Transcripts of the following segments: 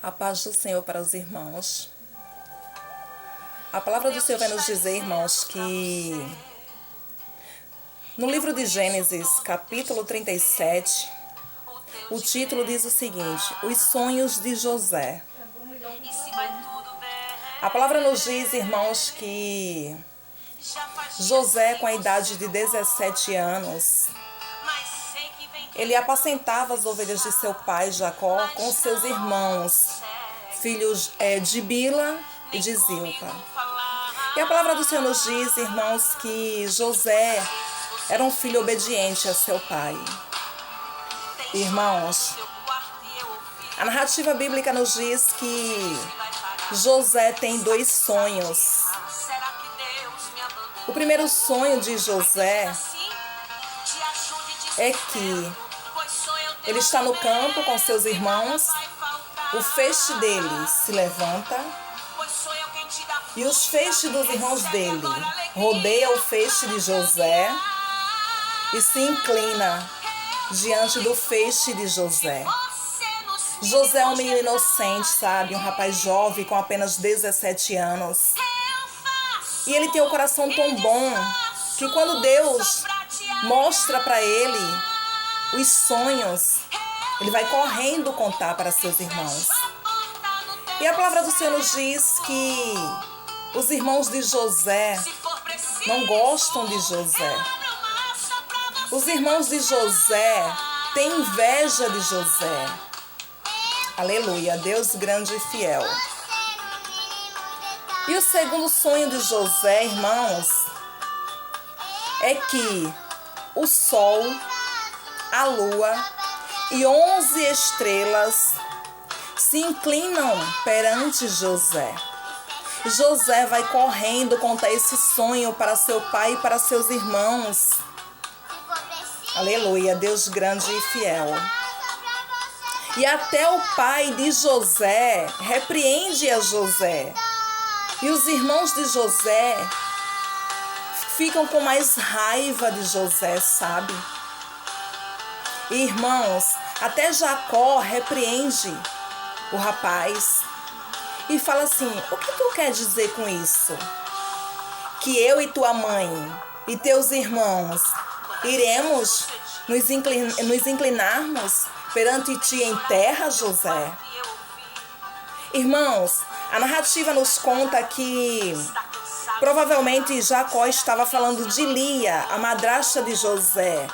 A paz do Senhor para os irmãos. A palavra do Senhor vai nos dizer, irmãos, que no livro de Gênesis, capítulo 37, o título diz o seguinte: Os sonhos de José. A palavra nos diz, irmãos, que José, com a idade de 17 anos, ele apacentava as ovelhas de seu pai Jacó com seus irmãos, filhos de Bila e de Zilpa. E a palavra do Senhor nos diz, irmãos, que José era um filho obediente a seu pai. Irmãos, a narrativa bíblica nos diz que José tem dois sonhos. O primeiro sonho de José é que ele está no campo com seus irmãos, o feixe dele se levanta e os feixes dos irmãos dele rodeiam o feixe de José e se inclina diante do feixe de José. José é um menino inocente, sabe? Um rapaz jovem com apenas 17 anos. E ele tem o coração tão bom que quando Deus mostra para ele os sonhos, ele vai correndo contar para seus irmãos. E a palavra do Senhor nos diz que os irmãos de José não gostam de José. Os irmãos de José têm inveja de José. Aleluia, Deus grande e fiel. E o segundo sonho de José, irmãos, é que o sol, a lua e 11 estrelas se inclinam perante José. José vai correndo contar esse sonho para seu pai e para seus irmãos. Aleluia, Deus grande e fiel. E até o pai de José repreende a José. E os irmãos de José ficam com mais raiva de José, sabe? E, irmãos, até Jacó repreende o rapaz e fala assim: o que tu quer dizer com isso? Que eu e tua mãe e teus irmãos iremos nos inclinarmos perante ti em terra, José? Irmãos, a narrativa nos conta que provavelmente Jacó estava falando de Lia, a madrasta de José,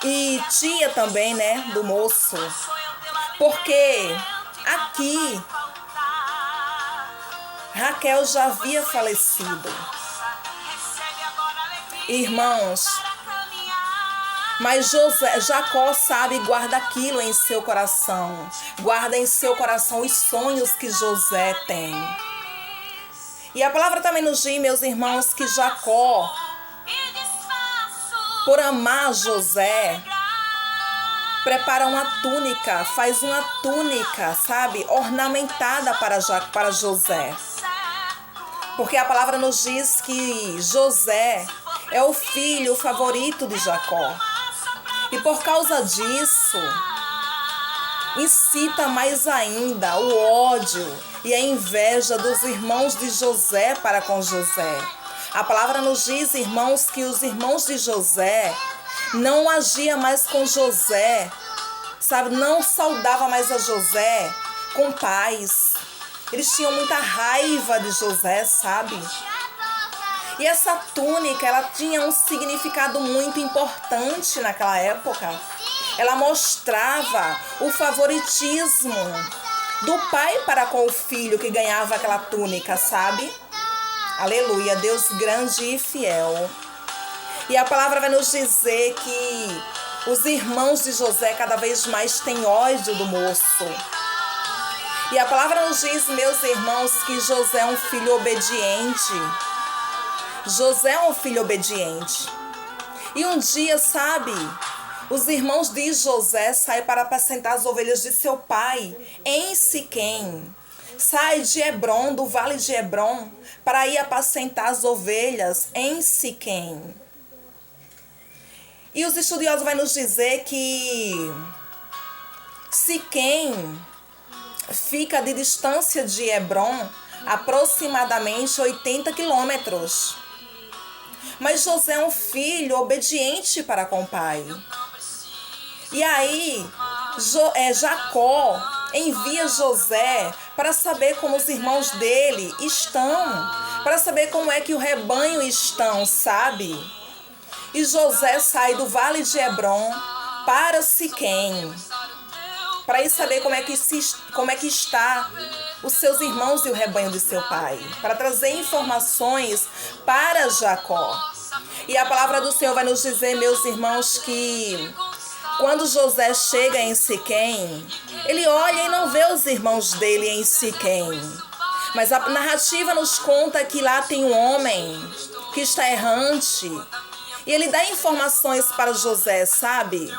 e tia também, né, do moço. Porque aqui Raquel já havia falecido. Irmãos, mas Jacó sabe e guarda aquilo em seu coração. Guarda em seu coração os sonhos que José tem. E a palavra também nos diz, meus irmãos, que Jacó, por amar José, prepara uma túnica, faz uma túnica, sabe, ornamentada para José. Porque a palavra nos diz que José é o filho favorito de Jacó. E por causa disso, incita mais ainda o ódio e a inveja dos irmãos de José para com José. A palavra nos diz, irmãos, que os irmãos de José não agiam mais com José, sabe? Não saudavam mais a José com paz. Eles tinham muita raiva de José, sabe? E essa túnica, ela tinha um significado muito importante naquela época. Ela mostrava o favoritismo do pai para com o filho que ganhava aquela túnica, sabe? Aleluia, Deus grande e fiel. E a palavra vai nos dizer que os irmãos de José cada vez mais têm ódio do moço. E a palavra nos diz, meus irmãos, que José é um filho obediente. José é um filho obediente. E um dia, sabe, os irmãos de José saem para apacentar as ovelhas de seu pai em Siquém. Sai de Hebrom, do vale de Hebrom, para ir apacentar as ovelhas em Siquém. E os estudiosos vão nos dizer que Siquém fica de distância de Hebrom aproximadamente 80 quilômetros. Mas José é um filho obediente para com o pai. E aí, Jacó envia José para saber como os irmãos dele estão, para saber como é que o rebanho estão, sabe? E José sai do vale de Hebrom para Siquém, para ir saber como é que está os seus irmãos e o rebanho de seu pai, para trazer informações para Jacó. E a palavra do Senhor vai nos dizer, meus irmãos, que quando José chega em Siquém, ele olha e não vê os irmãos dele em Siquém. Mas a narrativa nos conta que lá tem um homem que está errante. E ele dá informações para José, sabe?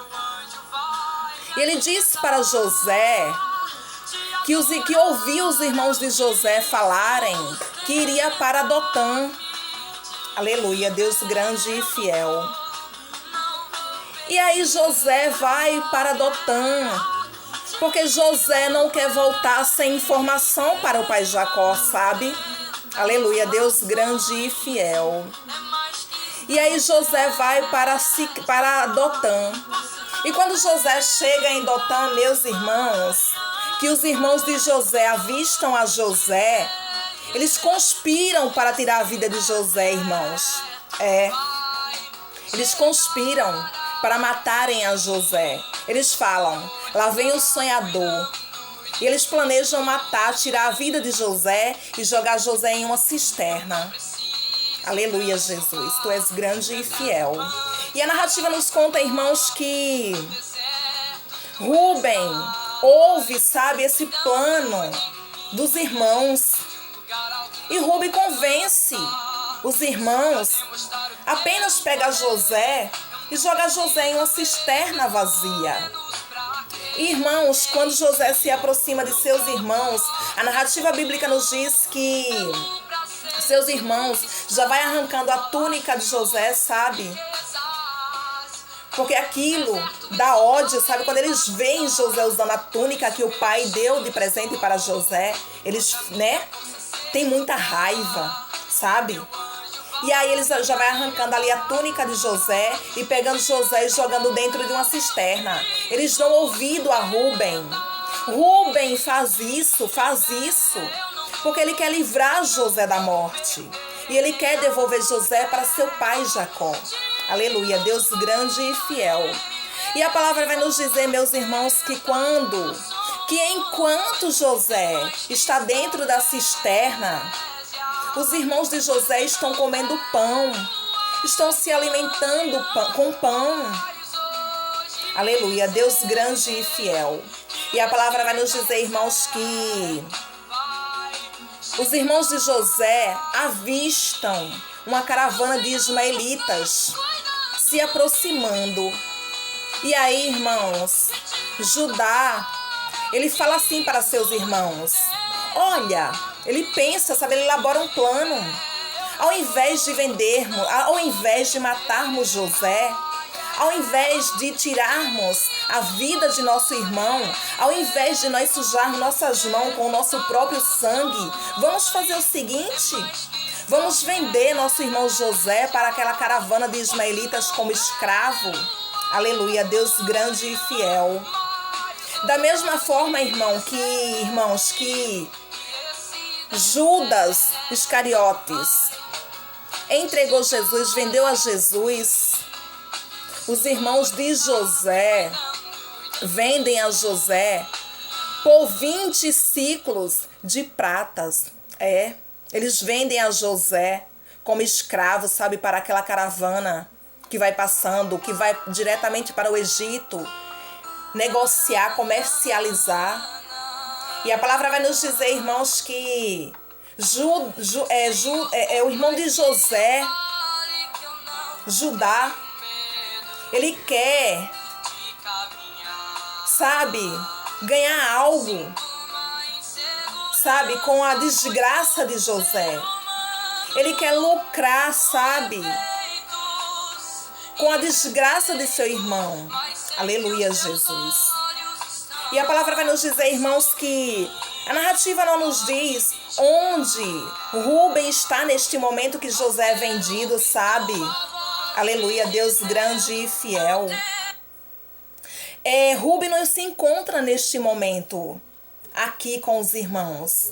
E ele diz para José que ouviu os irmãos de José falarem que iria para Dotã. Aleluia, Deus grande e fiel. E aí José vai para Dotã, porque José não quer voltar sem informação para o pai Jacó, sabe? Aleluia, Deus grande e fiel. E aí José vai para Dotã. E quando José chega em Dotã, meus irmãos, que os irmãos de José avistam a José, eles conspiram para tirar a vida de José, irmãos. Eles conspiram para matarem a José. Eles falam, lá vem o sonhador. E eles planejam matar, tirar a vida de José e jogar José em uma cisterna. Aleluia, Jesus, tu és grande e fiel. E a narrativa nos conta, irmãos, que Rúben ouve, sabe, esse plano dos irmãos. E Rúben convence os irmãos, apenas pega José e joga José em uma cisterna vazia. E, irmãos, quando José se aproxima de seus irmãos, a narrativa bíblica nos diz que seus irmãos já vai arrancando a túnica de José, sabe? Porque aquilo dá ódio, sabe? Quando eles veem José usando a túnica que o pai deu de presente para José, eles, tem muita raiva, sabe? E aí eles já vai arrancando ali a túnica de José e pegando José e jogando dentro de uma cisterna. Eles dão ouvido a Rúben. Rúben faz isso, porque ele quer livrar José da morte. E ele quer devolver José para seu pai Jacó. Aleluia, Deus grande e fiel. E a palavra vai nos dizer, meus irmãos, que enquanto José está dentro da cisterna, os irmãos de José estão comendo pão, estão se alimentando com pão. Aleluia, Deus grande e fiel. E a palavra vai nos dizer, irmãos, que os irmãos de José avistam uma caravana de ismaelitas se aproximando. E aí, irmãos, Judá, ele fala assim para seus irmãos. Olha, ele pensa, sabe, ele elabora um plano. Ao invés de vendermos, ao invés de matarmos José, ao invés de tirarmos a vida de nosso irmão, ao invés de nós sujarmos nossas mãos com o nosso próprio sangue, vamos fazer o seguinte: vamos vender nosso irmão José para aquela caravana de ismaelitas como escravo. Aleluia, Deus grande e fiel. Da mesma forma, irmãos, que Judas Iscariotes entregou Jesus, vendeu a Jesus, os irmãos de José vendem a José por 20 ciclos de pratas. Eles vendem a José como escravo, sabe, para aquela caravana que vai passando, que vai diretamente para o Egito, negociar, comercializar. E a palavra vai nos dizer, irmãos, que o irmão de José, Judá, ele quer, sabe, ganhar algo, sabe, com a desgraça de José. Ele quer lucrar, sabe, com a desgraça de seu irmão. Aleluia, Jesus. E a palavra vai nos dizer, irmãos, que a narrativa não nos diz onde Rúben está neste momento que José é vendido, sabe? Aleluia, Deus grande e fiel. Rúben não se encontra neste momento aqui com os irmãos.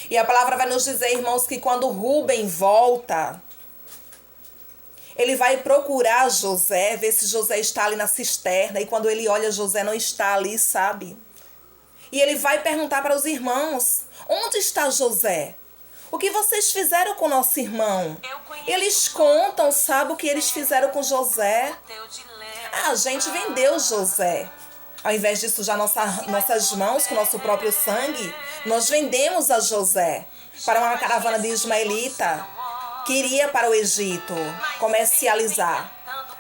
E a palavra vai nos dizer, irmãos, que quando Rúben volta, ele vai procurar José, ver se José está ali na cisterna. E quando ele olha, José não está ali, sabe? E ele vai perguntar para os irmãos, onde está José? O que vocês fizeram com nosso irmão? Eles contam, sabe o que eles fizeram com José? A gente vendeu José. Ao invés de sujar nossas mãos com nosso próprio sangue, nós vendemos a José para uma caravana de ismaelita que iria para o Egito comercializar.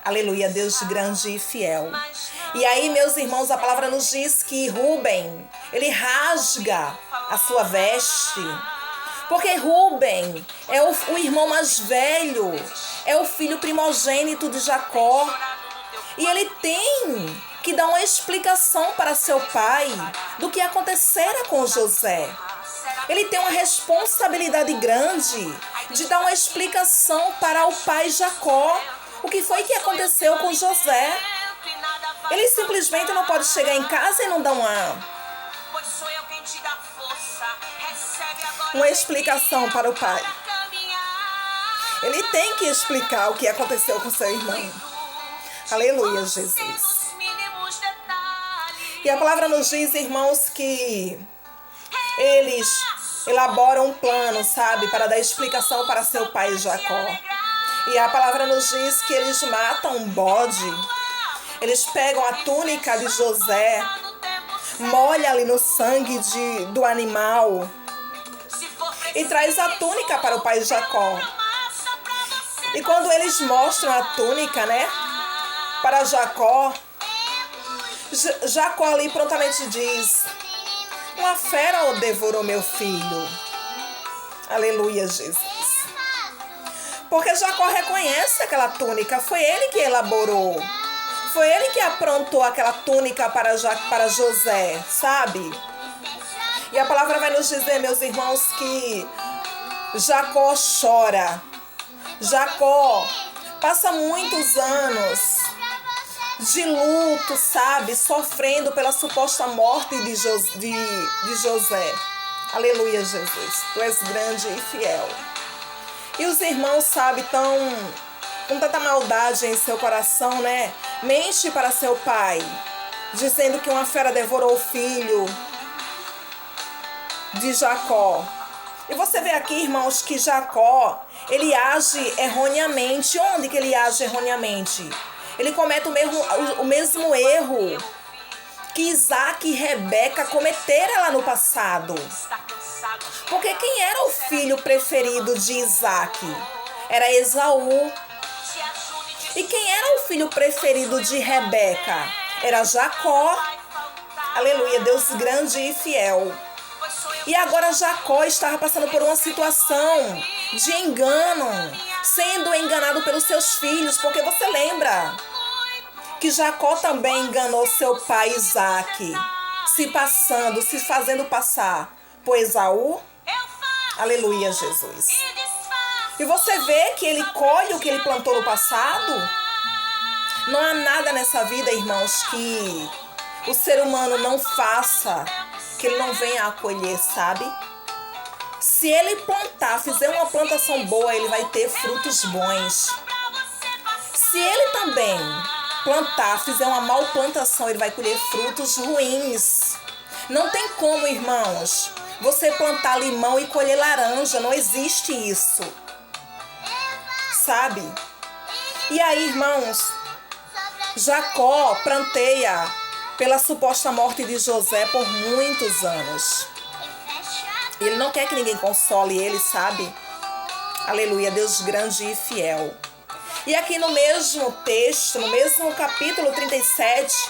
Aleluia, Deus grande e fiel. E aí, meus irmãos, a palavra nos diz que Rúben, ele rasga a sua veste. Porque Rúben é o irmão mais velho, é o filho primogênito de Jacó. E ele tem que dar uma explicação para seu pai do que acontecera com José. Ele tem uma responsabilidade grande de dar uma explicação para o pai Jacó. O que foi que aconteceu com José? Ele simplesmente não pode chegar em casa e não dar uma explicação para o pai. Ele tem que explicar o que aconteceu com seu irmão. Aleluia, Jesus. E a palavra nos diz, irmãos, que eles elaboram um plano, sabe, para dar explicação para seu pai Jacó. E a palavra nos diz que eles matam um bode. Eles pegam a túnica de José, molham ali no sangue do animal e traz a túnica para o pai Jacó. E quando eles mostram a túnica, né, para Jacó, Jacó ali prontamente diz, uma fera devorou meu filho. Aleluia, Jesus. Porque Jacó reconhece aquela túnica, foi ele que elaborou. Foi ele que aprontou aquela túnica para José, sabe? E a palavra vai nos dizer, meus irmãos, que Jacó chora. Jacó passa muitos anos de luto, sabe? Sofrendo pela suposta morte de José. Aleluia, Jesus. Tu és grande e fiel. E os irmãos, sabe, estão com tanta maldade em seu coração, né? Mente para seu pai, dizendo que uma fera devorou o filho de Jacó. E você vê aqui, irmãos, que Jacó, ele age erroneamente. Onde que ele age erroneamente? Ele comete o mesmo erro que Isaac e Rebeca cometeram lá no passado. Porque quem era o filho preferido de Isaac? Era Esaú. E quem era o filho preferido de Rebeca? Era Jacó. Aleluia, Deus grande e fiel. E agora Jacó estava passando por uma situação de engano, sendo enganado pelos seus filhos, porque você lembra que Jacó também enganou seu pai Isaac, se fazendo passar por Esaú. Aleluia, Jesus. E você vê que ele colhe o que ele plantou no passado. Não há nada nessa vida, irmãos, que o ser humano não faça, que ele não venha a colher, sabe? Se ele plantar, fizer uma plantação boa, ele vai ter frutos bons. Se ele também plantar, fizer uma mal plantação, ele vai colher frutos ruins. Não tem como, irmãos, você plantar limão e colher laranja. Não existe isso. Sabe? E aí, irmãos, Jacó planteia pela suposta morte de José por muitos anos. Ele não quer que ninguém console ele, sabe? Aleluia, Deus grande e fiel. E aqui no mesmo texto, no mesmo capítulo 37,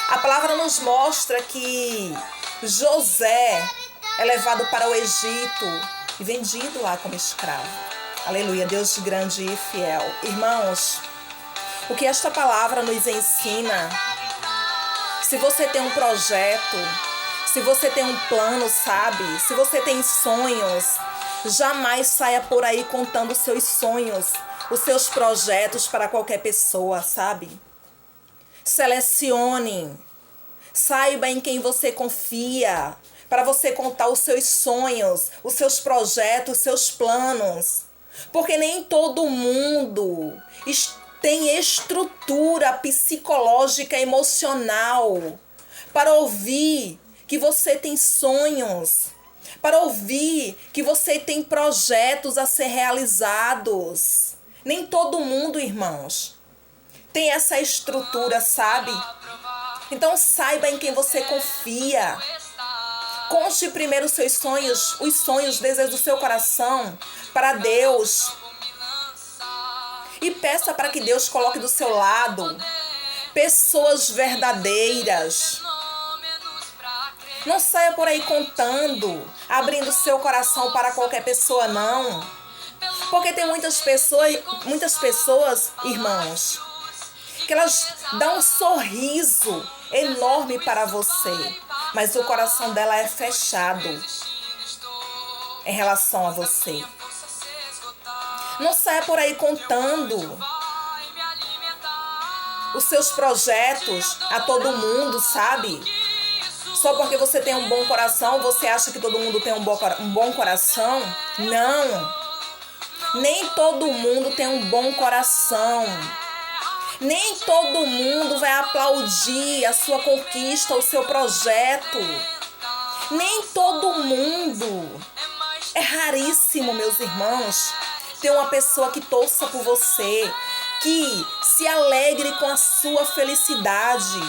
a palavra nos mostra que José é levado para o Egito e vendido lá como escravo. Aleluia, Deus grande e fiel. Irmãos, o que esta palavra nos ensina, Se você tem um projeto, se você tem um plano, sabe? Se você tem sonhos, jamais saia por aí contando os seus sonhos, os seus projetos para qualquer pessoa, sabe? Selecione, saiba em quem você confia, para você contar os seus sonhos, os seus projetos, os seus planos. Porque nem todo mundo tem estrutura psicológica, emocional para ouvir que você tem sonhos, para ouvir que você tem projetos a ser realizados. Nem todo mundo, irmãos, tem essa estrutura, sabe? Então saiba em quem você confia. Conte primeiro os seus sonhos, os sonhos, desejos do seu coração para Deus. E peça para que Deus coloque do seu lado pessoas verdadeiras. Não saia por aí contando, abrindo seu coração para qualquer pessoa, não. Porque tem muitas pessoas, irmãos, que elas dão um sorriso enorme para você, mas o coração dela é fechado em relação a você. Não saia por aí contando os seus projetos a todo mundo, sabe? Só porque você tem um bom coração, você acha que todo mundo tem um bom coração? Não. Nem todo mundo tem um bom coração. Nem todo mundo vai aplaudir a sua conquista, o seu projeto. Nem todo mundo. É raríssimo, meus irmãos, ter uma pessoa que torça por você, que se alegre com a sua felicidade,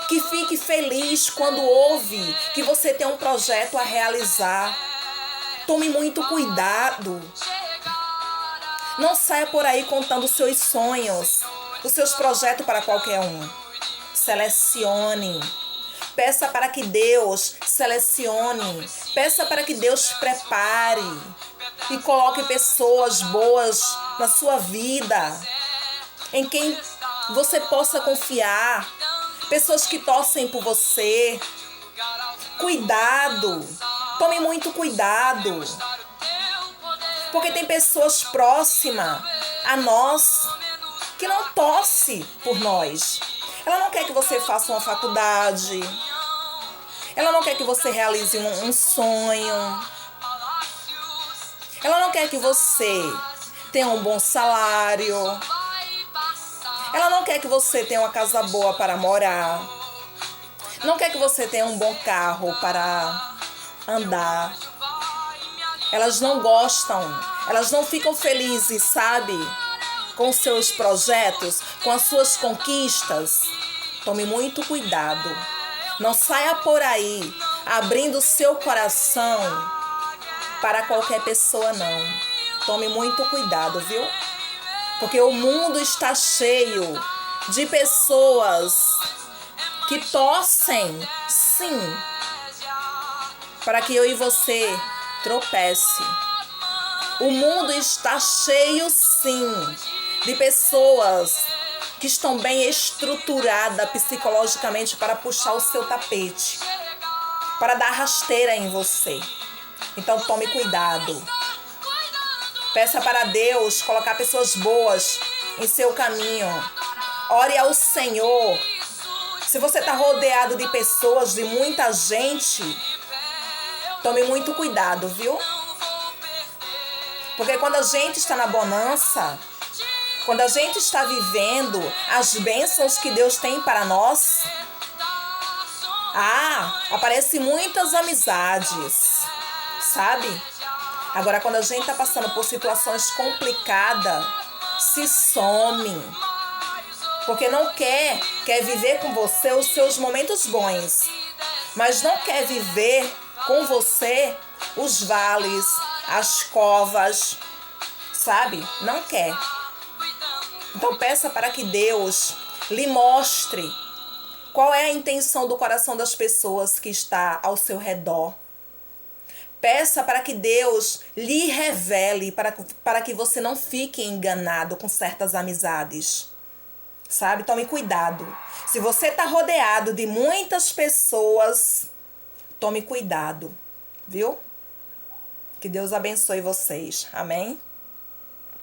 que fique feliz quando ouve que você tem um projeto a realizar. Tome muito cuidado. Não saia por aí contando os seus sonhos, os seus projetos para qualquer um. Selecione. Peça para que Deus selecione. Peça para que Deus prepare e coloque pessoas boas na sua vida, em quem você possa confiar. Pessoas que torcem por você. Cuidado. Tome muito cuidado. Porque tem pessoas próximas a nós que não torcem por nós. Ela não quer que você faça uma faculdade. Ela não quer que você realize um sonho. Ela não quer que você tenha um bom salário. Ela não quer que você tenha uma casa boa para morar. Não quer que você tenha um bom carro para andar. Elas não gostam, elas não ficam felizes, sabe? Com seus projetos, com as suas conquistas. Tome muito cuidado. Não saia por aí abrindo seu coração para qualquer pessoa, não. Tome muito cuidado, viu? Porque o mundo está cheio de pessoas que torcem, sim, para que eu e você tropece. O mundo está cheio, sim, de pessoas que estão bem estruturadas psicologicamente para puxar o seu tapete, para dar rasteira em você. Então tome cuidado. Peça para Deus colocar pessoas boas em seu caminho. Ore ao Senhor. Se você está rodeado de pessoas, de muita gente, tome muito cuidado, viu? Porque quando a gente está na bonança, quando a gente está vivendo as bênçãos que Deus tem para nós, aparecem muitas amizades, sabe? Agora, quando a gente está passando por situações complicadas, se some. Porque não quer viver com você os seus momentos bons, mas não quer viver com você os vales, as covas, sabe? Não quer. Então peça para que Deus lhe mostre qual é a intenção do coração das pessoas que está ao seu redor. Peça para que Deus lhe revele, para que você não fique enganado com certas amizades. sabe? Tome cuidado. Se você está rodeado de muitas pessoas, tome cuidado, viu? Que Deus abençoe vocês. Amém?